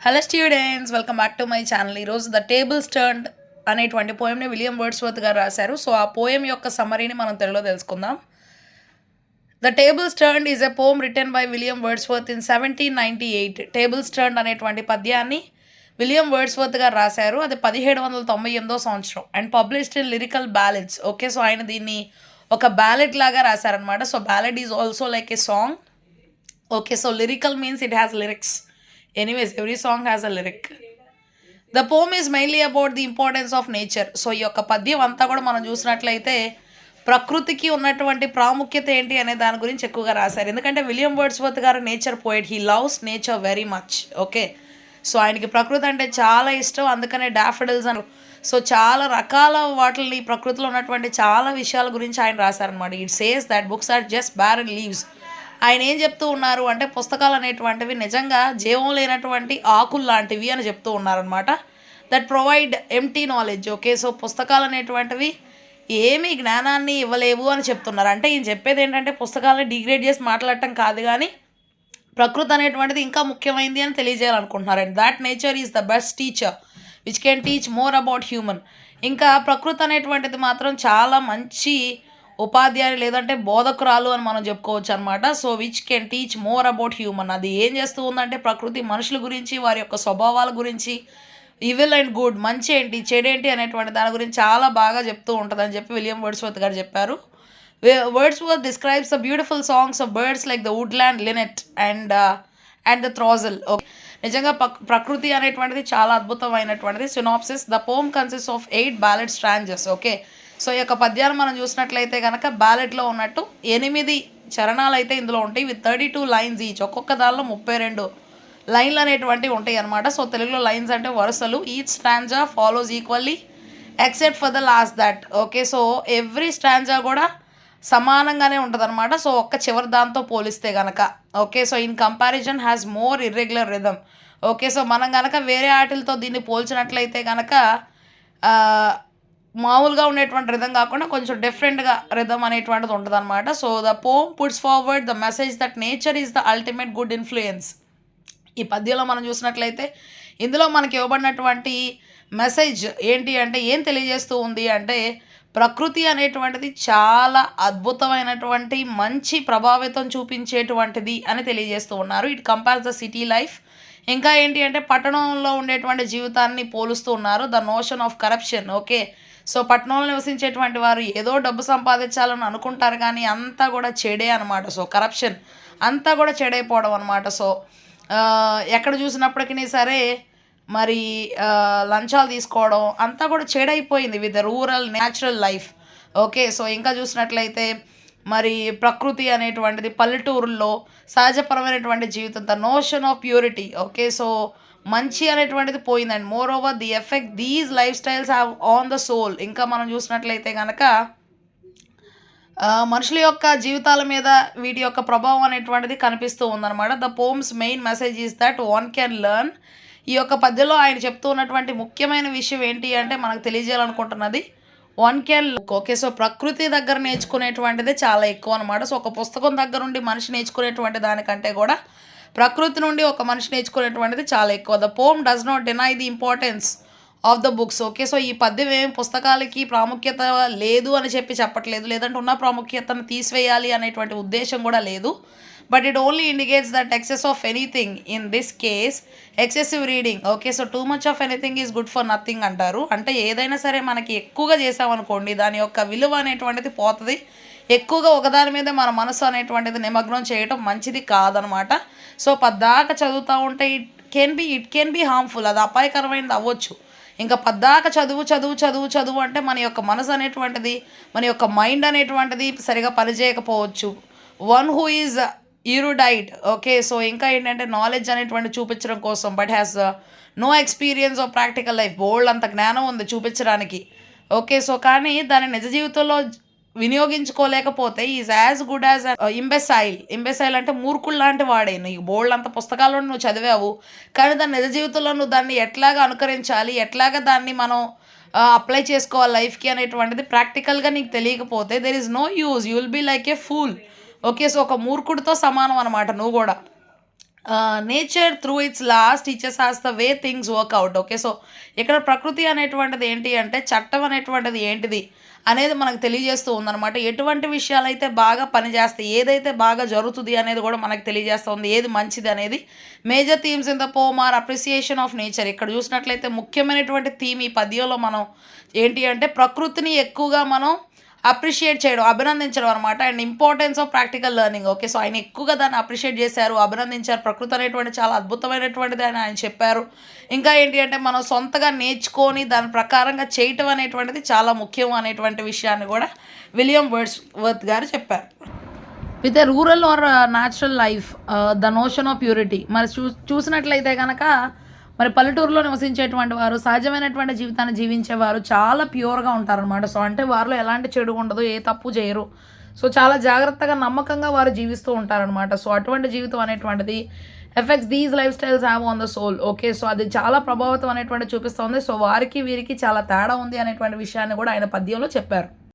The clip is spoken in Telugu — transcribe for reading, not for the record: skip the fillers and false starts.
Hello students, welcome back to my channel. ఈరోజు ద టేబుల్స్ టర్న్డ్ అనేటువంటి పోయంని విలియం వర్డ్స్వర్త్ గారు రాశారు. సో ఆ పోయం యొక్క సమ్మరీని మనం తెలుగులో తెలుసుకుందాం. The tables turned is a poem written by William Wordsworth in 1798. Tables turned అనేటువంటి పద్యాన్ని విలియం వర్డ్స్వర్త్ గారు రాశారు. అది 1798 సంవత్సరం and published in lyrical ballads. Okay, so ఆయన దీన్ని ఒక బ్యాలెడ్ లాగా రాశారనమాట. So ballad is also like a song. Okay, so lyrical means it has lyrics. Anyways, every song has a lyric. The poem is mainly about the importance of nature. So ఈ యొక్క పద్యం అంతా కూడా మనం చూసినట్లయితే ప్రకృతికి ఉన్నటువంటి ప్రాముఖ్యత ఏంటి అనే దాని గురించి ఎక్కువగా రాశారు. ఎందుకంటే విలియం వర్డ్స్వర్త్ గారు nature poet, he loves nature very much. Okay, so ఆయనకి ప్రకృతి అంటే చాలా ఇష్టం, అందుకనే డాఫడిల్స్ అని సో చాలా రకాల వాటిని ప్రకృతిలో ఉన్నటువంటి చాలా విషయాల గురించి ఆయన రాశారనమాట. It says that books are just barren leaves. ఆయన ఏం చెప్తూ ఉన్నారు అంటే పుస్తకాలు అనేటువంటివి నిజంగా జీవం లేనటువంటి ఆకులు లాంటివి అని చెప్తూ ఉన్నారనమాట. That provide empty knowledge. Okay, so పుస్తకాలు అనేటువంటివి ఏమీ జ్ఞానాన్ని ఇవ్వలేవు అని చెప్తున్నారు. అంటే ఈయన చెప్పేది ఏంటంటే పుస్తకాలను డిగ్రేడ్ చేసి మాట్లాడటం కాదు, కానీ ప్రకృతి అనేటువంటిది ఇంకా ముఖ్యమైనది అని తెలియజేయాలనుకుంటున్నారు. And that nature is the best teacher which can teach more about human. ఇంకా ప్రకృతి అనేటువంటిది మాత్రం చాలా మంచి ఉపాధ్యాయులు లేదంటే బోధకురాలు అని మనం చెప్పుకోవచ్చు అనమాట. So which can teach more about human. అది ఏం చేస్తూ ఉందంటే ప్రకృతి మనుషుల గురించి, వారి యొక్క స్వభావాల గురించి, ఈవిల్ అండ్ గుడ్, మంచి ఏంటి చెడేంటి అనేటువంటి దాని గురించి చాలా బాగా చెప్తూ ఉంటుందని చెప్పి విలియం వర్డ్స్వర్త్ గారు చెప్పారు. Wordsworth describes the beautiful songs of birds like the woodland linnet and the throstle. Okay, నిజంగా ప్రకృతి అనేటువంటిది చాలా అద్భుతమైనటువంటిది. Synopsis: the poem consist of 8 ballad stanzas. Okay, so ఈ యొక్క పద్యాన్ని మనం చూసినట్లయితే కనుక బ్యాలెట్లో ఉన్నట్టు 8 చరణాలు అయితే ఇందులో ఉంటాయి. With 32 lines each. ఒక్కొక్క దానిలో 32 లైన్లు అనేటువంటివి ఉంటాయి అనమాట. సో తెలుగులో లైన్స్ అంటే వరుసలు. Each stanza follows equally except for the last that. Okay, so every stanza కూడా సమానంగానే ఉంటుంది అనమాట. సో ఒక్క చివరి దాంతో పోలిస్తే కనుక. Okay, so in comparison has more irregular rhythm. Okay, so మనం కనుక వేరే ఆటలతో దీన్ని పోల్చినట్లయితే కనుక మామూలుగా ఉండేటువంటి రిథం కాకుండా కొంచెం డిఫరెంట్గా రిథం అనేటువంటిది ఉంటుంది అనమాట. So the poem puts forward the message that nature is the ultimate good influence. ఈ పద్యంలో మనం చూసినట్లయితే ఇందులో మనకి ఇవ్వబడినటువంటి మెసేజ్ ఏంటి అంటే ఏం తెలియజేస్తూ ఉంది అంటే ప్రకృతి అనేటువంటిది చాలా అద్భుతమైనటువంటి మంచి ప్రభావితం చూపించేటువంటిది అని తెలియజేస్తూ ఉన్నారు. It compares the city life. ఇంకా ఏంటి అంటే పట్టణంలో ఉండేటువంటి జీవితాన్ని పోలుస్తూ ఉన్నారు. The notion of corruption. Okay, so పట్టణంలో నివసించేటువంటి వారు ఏదో డబ్బు సంపాదించాలని అనుకుంటారు, కానీ అంతా కూడా చెడే అనమాట. సో కరప్షన్ అంతా కూడా చెడైపోవడం అనమాట. సో ఎక్కడ చూసినప్పటికీ సరే మరి లంచాలు తీసుకోవడం అంతా కూడా చెడైపోయింది with rural natural life. Okay, so ఇంకా చూసినట్లయితే మరి ప్రకృతి అనేటువంటిది పల్లెటూరుల్లో సహజపరమైనటువంటి జీవితం, the notion of purity. Okay, so మంచి అనేటువంటిది పోయింది. And moreover the effect these lifestyles have on the soul. ఇంకా మనం చూసినట్లయితే కనుక మనుషుల యొక్క జీవితాల మీద వీటి యొక్క ప్రభావం అనేటువంటిది కనిపిస్తూ ఉందన్నమాట. The pomps main message is that one can learn. ఈ యొక్క పద్యంలో ఆయన చెప్తూ ఉన్నటువంటి ముఖ్యమైన విషయం ఏంటి అంటే మనకు తెలియజేయాలనుకుంటున్నది వన్ కెన్. ఓకే, సో ప్రకృతి దగ్గర నేర్చుకునేటువంటిది చాలా ఎక్కువ అనమాట. సో ఒక పుస్తకం దగ్గర నుండి మనిషి నేర్చుకునేటువంటి దానికంటే కూడా ప్రకృతి నుండి ఒక మనిషి నేర్చుకునేటువంటిది చాలా ఎక్కువ. The poem does not deny the importance of the books. Okay, so ఈ పద్యం ఏం పుస్తకాలకి ప్రాముఖ్యత లేదు అని చెప్పి చెప్పట్లేదు, లేదంటే ఉన్న ప్రాముఖ్యతను తీసివేయాలి అనేటువంటి ఉద్దేశం కూడా లేదు. But it only indicates that excess of anything, in this case excessive reading. Okay, so too much of anything is good for nothing అంటారు. అంటే ఏదైనా సరే మనకి ఎక్కువగా చేసామనుకోండి దాని యొక్క విలువ అనేటువంటిది పోతుంది. ఎక్కువగా ఒకదాని మీద మన మనసు అనేటువంటిది నిమగ్నం చేయటం మంచిది కాదనమాట. సో పద్దాక చదువుతూ ఉంటే ఇట్ కెన్ బి హార్మ్ఫుల్. అది అపాయకరమైనది అవ్వచ్చు. ఇంకా పద్దాక చదువు అంటే మన యొక్క మనసు అనేటువంటిది, మన యొక్క మైండ్ అనేటువంటిది సరిగా పనిచేయకపోవచ్చు. One who is erudite. Okay, so ఇంకా ఏంటంటే నాలెడ్జ్ అనేటువంటి చూపించడం కోసం, but has no experience of practical life. బోల్డ్ అంత జ్ఞానం ఉంది చూపించడానికి. ఓకే, సో కానీ దాన్ని నిజ జీవితంలో వినియోగించుకోలేకపోతే ఈజ్ యాజ్ గుడ్ యాజ్ ఇంబెసైల్. ఇంబెసైల్ అంటే మూర్ఖుడు లాంటి వాడే. నీకు బోల్డ్ అంత పుస్తకాల్లో నువ్వు చదివావు, కానీ దాని నిజ జీవితంలో నువ్వు దాన్ని ఎట్లాగా అనుకరించాలి, ఎట్లాగా దాన్ని మనం అప్లై చేసుకోవాలి లైఫ్కి అనేటువంటిది ప్రాక్టికల్గా నీకు తెలియకపోతే there is no use. You will be like a fool. Okay, so ఒక మూర్ఖుడితో సమానం అనమాట నువ్వు కూడా. Nature through its laws teachers has the way things work out. Okay. So ఇక్కడ ప్రకృతి అనేటువంటిది ఏంటి అంటే చట్టం అనేటువంటిది ఏంటిది అనేది మనకు తెలియజేస్తూ ఉందన్నమాట. ఎటువంటి విషయాలైతే బాగా పనిచేస్తాయి, ఏదైతే బాగా జరుగుతుంది అనేది కూడా మనకు తెలియజేస్తుంది, ఏది మంచిది అనేది. Major themes in the poem are appreciation of nature. ఇక్కడ చూసినట్లయితే ముఖ్యమైనటువంటి థీమ్ ఈ పద్యంలో మనం ఏంటి అంటే ప్రకృతిని ఎక్కువగా మనం అప్రిషియేట్ చేయడం, అభినందించడం అనమాట. And importance of practical learning. Okay. So ఆయన ఎక్కువగా దాన్ని అప్రిషియేట్ చేశారు, అభినందించారు. ప్రకృతి అనేటువంటి చాలా అద్భుతమైనటువంటిది అని ఆయన చెప్పారు. ఇంకా ఏంటి అంటే మనం సొంతగా నేర్చుకొని దాని ప్రకారంగా చేయటం అనేటువంటిది చాలా ముఖ్యం అనేటువంటి విషయాన్ని కూడా విలియం వర్డ్స్వర్త్ గారు చెప్పారు. With a rural or natural life the notion of purity. మరి చూసినట్లయితే కనుక మరి పల్లెటూరులో నివసించేటువంటి వారు సహజమైనటువంటి జీవితాన్ని జీవించేవారు చాలా ప్యూర్గా ఉంటారనమాట. సో అంటే వారిలో ఎలాంటి చెడు ఉండదు, ఏ తప్పు చేయరు. సో చాలా జాగ్రత్తగా నమ్మకంగా వారు జీవిస్తూ ఉంటారనమాట. సో అటువంటి జీవితం అనేటువంటిది effects these lifestyles have on the soul. Okay. So అది చాలా ప్రభావితం అనేటువంటి చూపిస్తుంది. సో వారికి వీరికి చాలా తేడా ఉంది అనేటువంటి విషయాన్ని కూడా ఆయన పద్యంలో చెప్పారు.